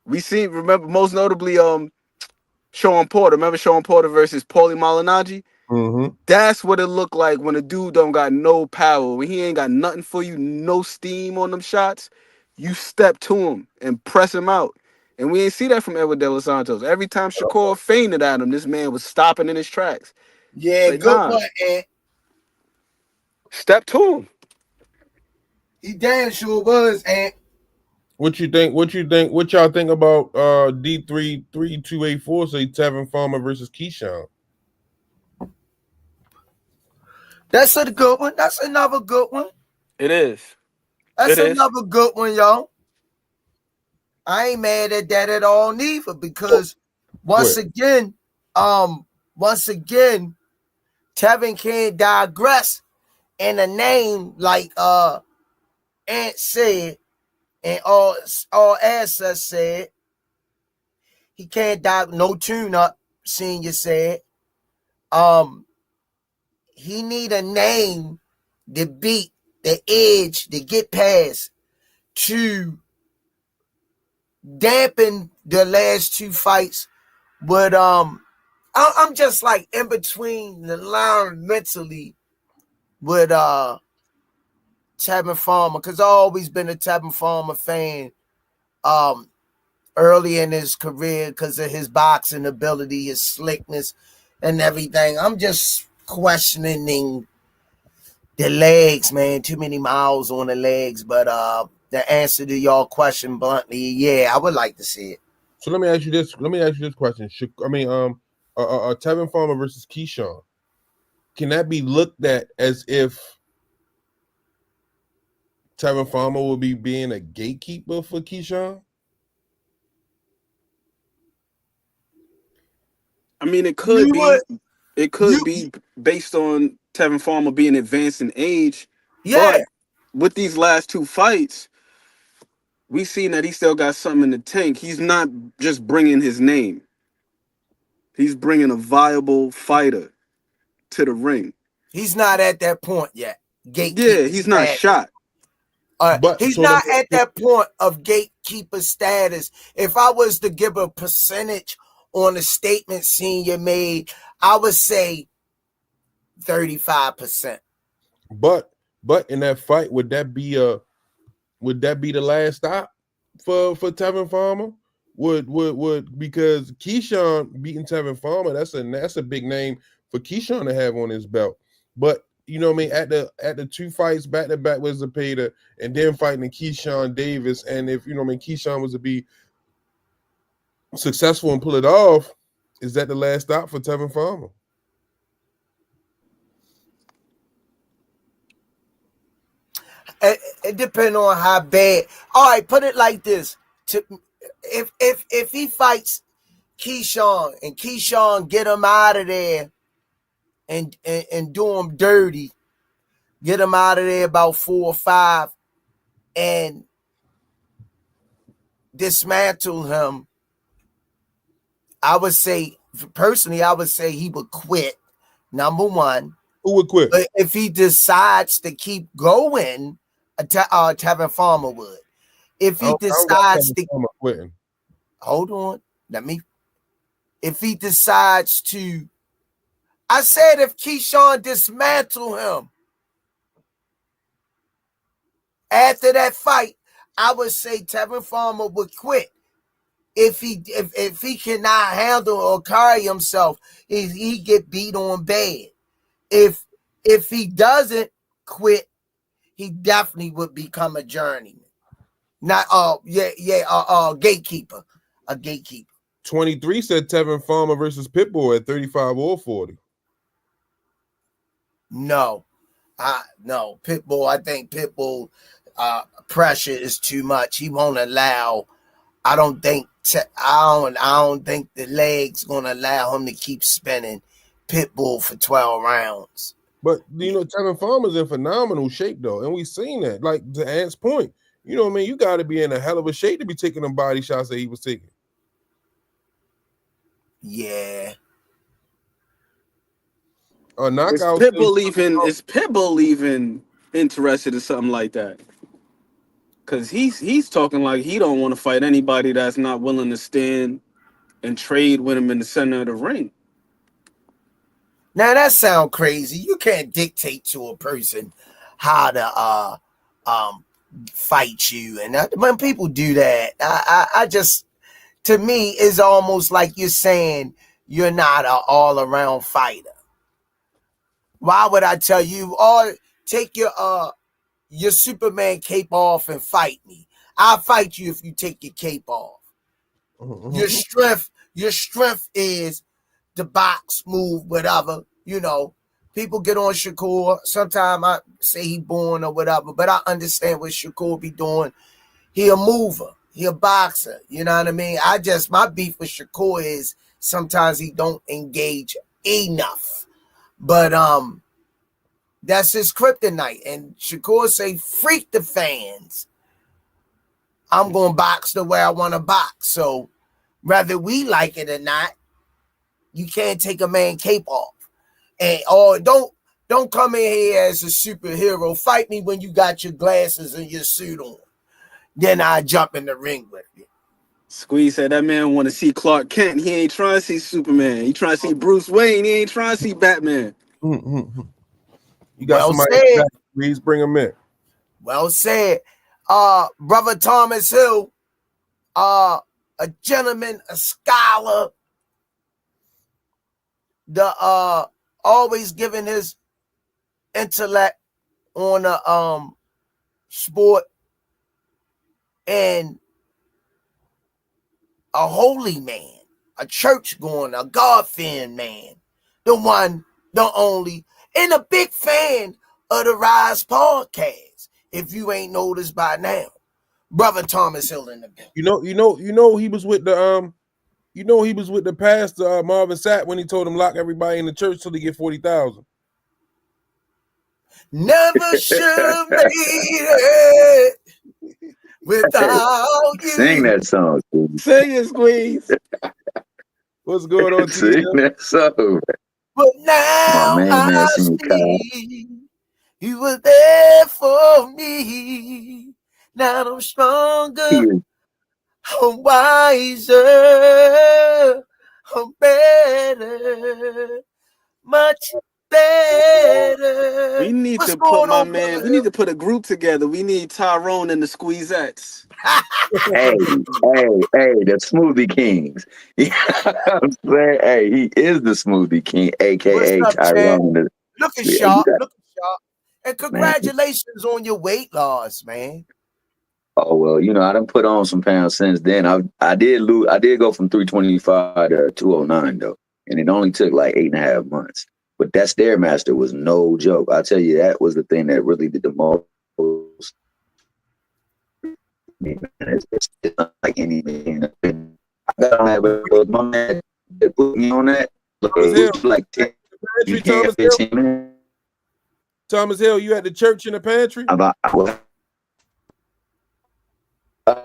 Remember most notably, Sean Porter. Remember Sean Porter versus Paulie Malignaggi? That's what it looked like when a dude don't got no power. When he ain't got nothing for you, no steam on them shots, you step to him and press him out. And we ain't see that from Edwin De Los Santos. Every time Shakur feinted at him, this man was stopping in his tracks. Yeah, like, good one, Ant. Step to him. He damn sure was, Ant. What you think? What y'all think about D33284 say Tevin Farmer versus Keyshawn? That's a good one. That's another good one. It is. That's another good one, y'all. I ain't mad at that at all, neither, because once again, Tevin can't digress in a name like Ant said and all assets said. He can't no tune up, Senior said. He need a name the beat, the edge, to get past, to dampen the last two fights. But I'm just like in between the line mentally with Tevin Farmer, because I've always been a Tevin Farmer fan. Early in his career, because of his boxing ability, his slickness, and everything. I'm just questioning the legs, man. Too many miles on the legs. But the answer to y'all question bluntly, yeah, I would like to see it. So let me ask you this question. Tevin Farmer versus Keyshawn. Can that be looked at as if Tevin Farmer will be being a gatekeeper for Keyshawn? I mean, it could be. It could be based on Tevin Farmer being advanced in age. Yeah. But with these last two fights, we've seen that he still got something in the tank. He's not just bringing his name. He's bringing a viable fighter to the ring. He's not at that point yet. Yeah, he's not shot. He's not at that point of gatekeeper status. If I was to give a percentage on the statement Senior made, I would say 35%. But in that fight, would that be the last stop for Tevin Farmer? Would because Keyshawn beating Tevin Farmer, that's a big name for Keyshawn to have on his belt. But you know what I mean, at the two fights back to back with Zepeda, and then fighting Keyshawn Davis, and if you know what I mean, Keyshawn was to be successful and pull it off, is that the last stop for Tevin Farmer? It depends on how bad. All right, put it like this: if he fights Keyshawn and Keyshawn get him out of there and do him dirty, get him out of there about 4 or 5, and dismantle him, I would say personally, he would quit. Number one. Who would quit? But if he decides to keep going, Tevin Farmer would. If he decides to quitting. Hold on. If he decides to, I said if Keyshawn dismantle him after that fight, I would say Tevin Farmer would quit. If he cannot handle or carry himself, if he get beat on bad. If he doesn't quit, he definitely would become a journeyman. Not gatekeeper. A gatekeeper. 23 said Tevin Farmer versus Pitbull at 35 or 40. No. Pitbull, I think Pitbull pressure is too much. He won't allow. I don't think the legs gonna allow him to keep spinning Pitbull for 12 rounds. But you know, Tevin Farmer's in phenomenal shape though, and we've seen that. Like to Ant's point, you know what I mean? You got to be in a hell of a shape to be taking them body shots that he was taking. Yeah. A knockout. Is Pitbull even interested in something like that? Because he's talking like he don't want to fight anybody that's not willing to stand and trade with him in the center of the ring. Now that sounds crazy. You can't dictate to a person how to fight you, and when people do that, I just, to me, it's almost like you're saying you're not an all-around fighter. Why would I tell you, take your Superman cape off and fight me? I'll fight you if you take your cape off. Mm-hmm. Your strength is the box, move, whatever. You know, people get on Shakur. Sometimes I say he born or whatever, but I understand what Shakur be doing. He a mover. He a boxer. You know what I mean? My beef with Shakur is sometimes he don't engage enough. But that's his kryptonite. And Shakur say, freak the fans. I'm going to box the way I want to box. So whether we like it or not, you can't take a man cape off. And don't Don't come in here as a superhero. Fight me when you got your glasses and your suit on. Then I jump in the ring with you. Squeeze said that man want to see Clark Kent. He ain't trying to see Superman. He trying to see Bruce Wayne. He ain't trying to see Batman. You got somebody said. Please bring him in. Well said. Brother Thomas Hill, a gentleman, a scholar, always giving his intellect on a sport, and a holy man, a church going, a God-fearing man, the one, the only, and a big fan of the Rize podcast. If you ain't noticed by now, Brother Thomas Hill in the building. You know he was with the he was with the pastor Marvin Sapp when he told him lock everybody in the church till they get 40,000. Never should have made it without you. Sing that song, Squeeze. Sing it, Squeeze. What's going on? Sing that song. But now I see you were there for me. Now I'm stronger, I'm wiser, I'm better, much better. We need to put my man. We need to put a group together. We need Tyrone and the Squeezettes. hey, the Smoothie Kings. I'm saying, hey, he is the Smoothie King, aka Tyrone. Looking sharp, and congratulations on your weight loss, man. Oh well, I done put on some pounds since then. I did go from 325 to 209 though, and it only took like 8.5 months. But that Stairmaster was no joke. I'll tell you, that was the thing that really did the most. It's not like anything. I got on that, but my man that put me on that. Like 10, 15 minutes. Thomas Hill, you at the church in the pantry?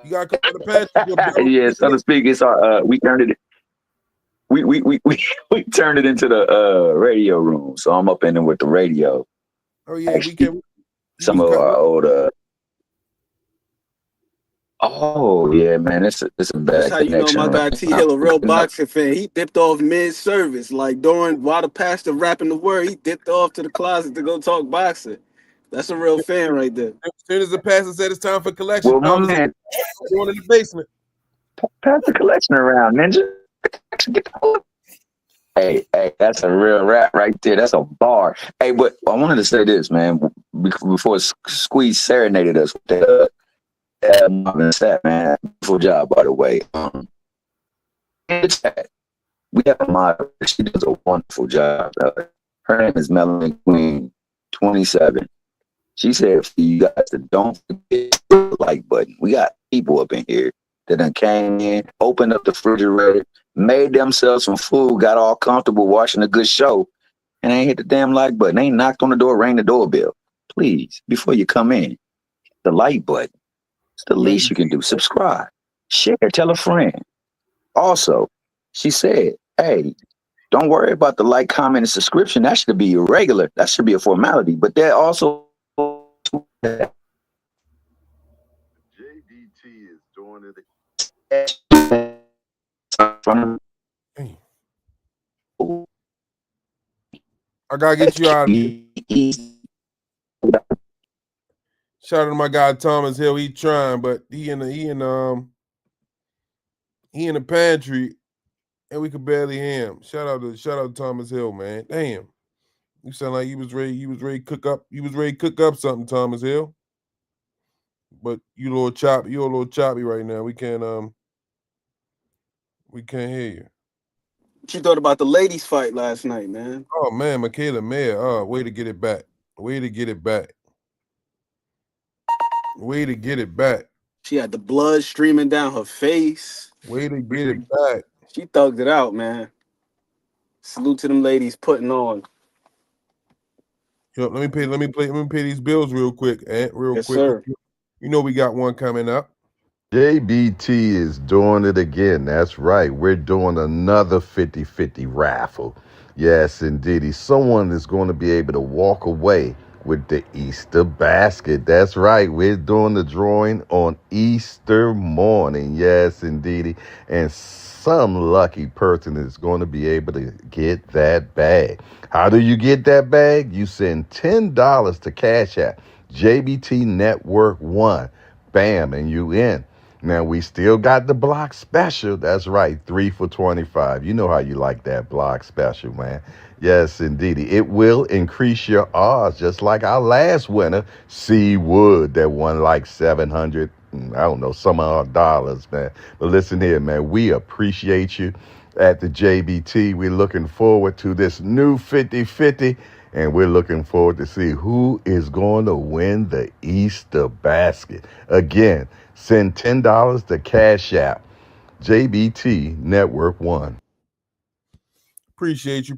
You gotta come to the pantry. Yeah, so to speak. It's we turned it. We turned it into the radio room. So I'm up in there with the radio. Oh yeah, actually, some of our old. Oh yeah, man, it's a bad. That's how you know my guy T Hill a real boxing fan. He dipped off mid-service, like while the pastor rapping the word, he dipped off to the closet to go talk boxing. That's a real fan right there. As soon as the pastor said it's time for collection, well, my man, going in the basement. Pass the collection around, ninja. Hey, that's a real rap right there. That's a bar. Hey, but I wanted to say this, man, before Squeeze serenaded us with that. Man, beautiful job, by the way. We have a model. She does a wonderful job. Her name is Melanie Queen, 27. She said for you guys to don't forget the like button. We got people up in here that done came in, opened up the refrigerator, made themselves some food, got all comfortable watching a good show, and ain't hit the damn like button. They ain't knocked on the door, rang the doorbell. Please, before you come in, hit the like button. It's the least you can do. Subscribe, share, tell a friend. Also, she said, hey, don't worry about the like, comment, and subscription. That should be irregular. That should be a formality. But they're also JDT is doing it. I gotta get you out of here. Shout out to my guy Thomas Hill. He trying, but he in the pantry, and we could barely hear him. Shout out to Thomas Hill, man. Damn, you sound like you was ready to cook up. You was ready to cook up something, Thomas Hill. But you a little choppy. You're a little choppy right now. We can't hear you. What you thought about the ladies' fight last night, man? Oh man, Michaela Mayer. Oh, way to get it back. Way to get it back. Way to get it back. She had the blood streaming down her face. Way to get it back. She thugged it out, man. Salute to them ladies putting on. Yo, let me pay these bills real quick, real Yes, quick. Sir. You know we got one coming up. JBT is doing it again. That's right. We're doing another 50-50 raffle. Yes, indeed. Someone is going to be able to walk away with the Easter basket. That's right. We're doing the drawing on Easter morning. Yes, indeed. And some lucky person is going to be able to get that bag. How do you get that bag? You send $10 to Cash App, JBT Network 1. Bam, and you in. Now, we still got the block special. That's right, 3 for $25. You know how you like that block special, man. Yes, indeed. It will increase your odds, just like our last winner, C. Wood, that won like 700, I don't know, some odd dollars, man. But listen here, man, we appreciate you at the JBT. We're looking forward to this new 50-50. And we're looking forward to see who is going to win the Easter basket. Again, send $10 to Cash App, JBT Network 1. Appreciate you.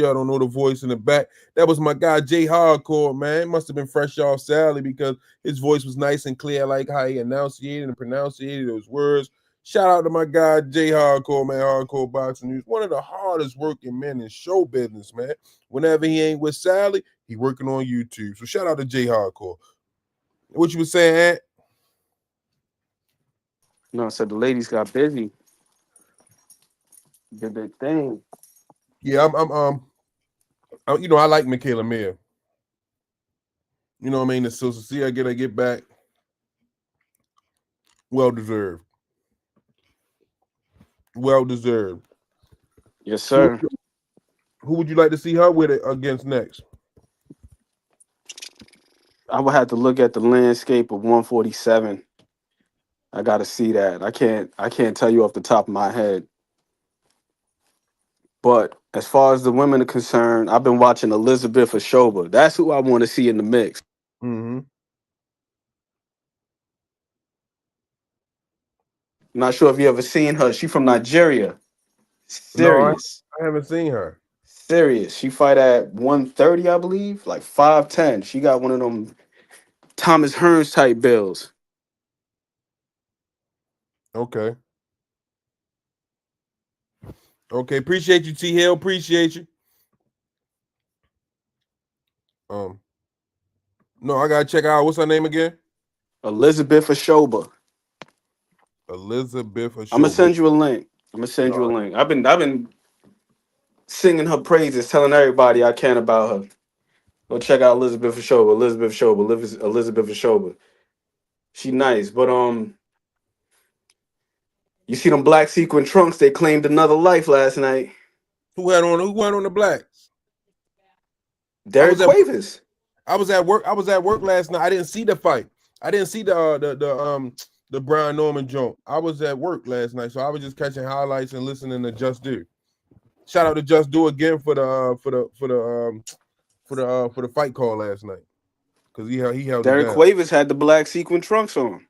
I don't know the voice in the back. That was my guy, Jay Hardcore, man. It must have been fresh off Sally because his voice was nice and clear. I like how he enunciated and pronunciated those words. Shout out to my guy, Jay Hardcore, man. Hardcore Boxing News. One of the hardest working men in show business, man. Whenever he ain't with Sally, he working on YouTube. So shout out to Jay Hardcore. What you was saying, Ant? No, I said the ladies got busy. Did their thing. Yeah, you know, I like Michaela Mayer. You know what I mean? So to see her get back, well deserved. Well deserved. Yes, sir. Who would you like to see her with it against next? I would have to look at the landscape of 147. I got to see that. I can't tell you off the top of my head. But as far as the women are concerned, I've been watching Elizabeth Ashoba. That's who I want to see in the mix. Mm-hmm. Not sure if you ever seen her. She from Nigeria. Serious. No, I haven't seen her. Serious. She fight at 130, I believe, like 5'10". She got one of them Thomas Hearns type bills. Okay. Okay, appreciate you, T Hill. Appreciate you. No, I gotta check out. What's her name again? Elizabeth Ashoba. Elizabeth Ashoba. I'm gonna send you a link. I've been singing her praises, telling everybody I can about her. Go check out Elizabeth Ashoba. Elizabeth Ashoba. She nice, but you see them black sequin trunks? They claimed another life last night. Who had on the blacks? Derek Quavis. I was at work last night. I didn't see the fight. I didn't see the Brian Norman joint. I was at work last night, so I was just catching highlights and listening to Just Do. Shout out to Just Do again for the fight call last night, because he held. Derek Quavis had the black sequin trunks on,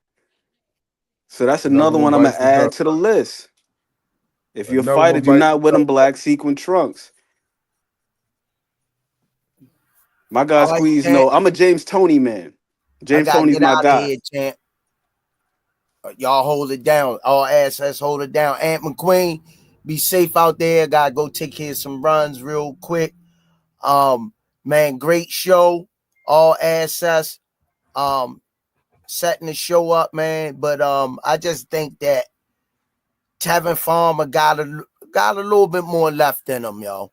so that's another one I'm gonna add to the list. If you're a fighter, do not wear them black sequin trunks. My guy Squeeze, no, I'm a James Toney man. James Toney's my guy. Here, champ. Y'all hold it down. All assets hold it down. Ant McQueen, be safe out there. Gotta go take care of some runs real quick. Man, great show. All assets. Setting the show up, man. But I just think that Tevin Farmer got a little bit more left in him, yo.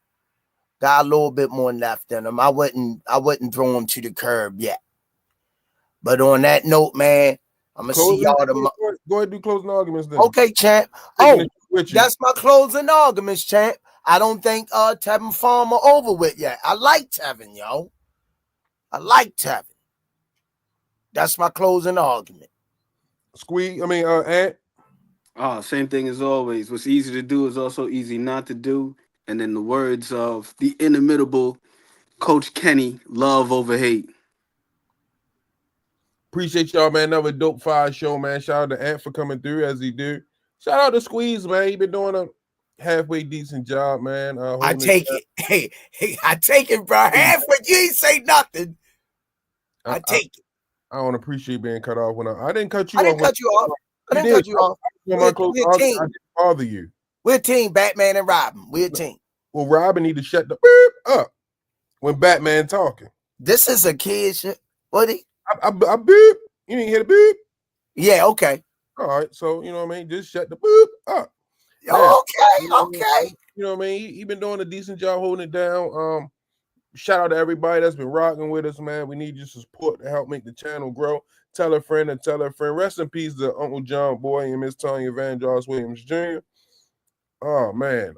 Got a little bit more left in him. I wouldn't throw him to the curb yet. But on that note, man, I'm gonna see y'all tomorrow. Go ahead and do closing arguments then. Okay, champ. Oh, that's my closing arguments, champ. I don't think Tevin Farmer over with yet. I like Tevin, yo. I like Tevin. That's my closing argument. Ant. Same thing as always. What's easy to do is also easy not to do. And in the words of the inimitable Coach Kenny, love over hate. Appreciate y'all, man. Another dope fire show, man. Shout out to Ant for coming through as he do. Shout out to Squeeze, man. He been doing a halfway decent job, man. I take it. Hey, I take it, bro. Halfway, you ain't say nothing. I take it. I don't appreciate being cut off when I didn't cut you off. I didn't cut you off. We're a team. I didn't bother you. We're a team, Batman and Robin. We're a team. Well, Robin need to shut the beep up when Batman talking. This is a kid shit. What he? I beep. You didn't hear the beep? Yeah, okay. All right, so you know what I mean. Just shut the beep up. Now, okay. You know what I mean. He been doing a decent job holding it down. Shout out to everybody that's been rocking with us, man. We need your support to help make the channel grow. Tell a friend and tell a friend. Rest in peace to Uncle John Boy and Miss Tanya Evangelist Williams Jr. Oh man,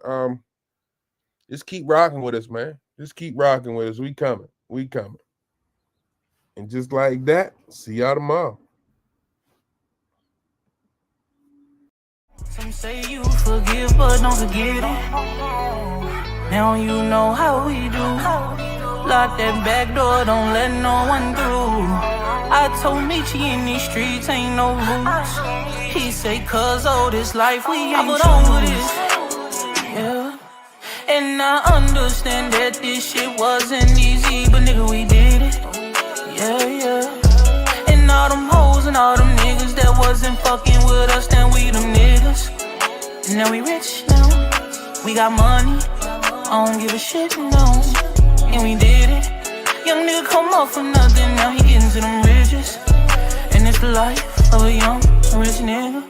just keep rocking with us, man. Just keep rocking with us. We coming. And just like that, see y'all tomorrow. Some say you forgive, but don't forget it. Now you know how we do. Lock that back door, don't let no one through. I told Michi in these streets ain't no rules. He say, cuz this life we ain't over this. Yeah. And I understand that this shit wasn't easy, but nigga, we did it. Yeah. And all them hoes and all them niggas that wasn't fucking with us, then we them niggas. And now we rich now. We got money. I don't give a shit, no. And we did it. Young nigga come up for nothing, now he getting to them riches. And it's the life of a young rich nigga.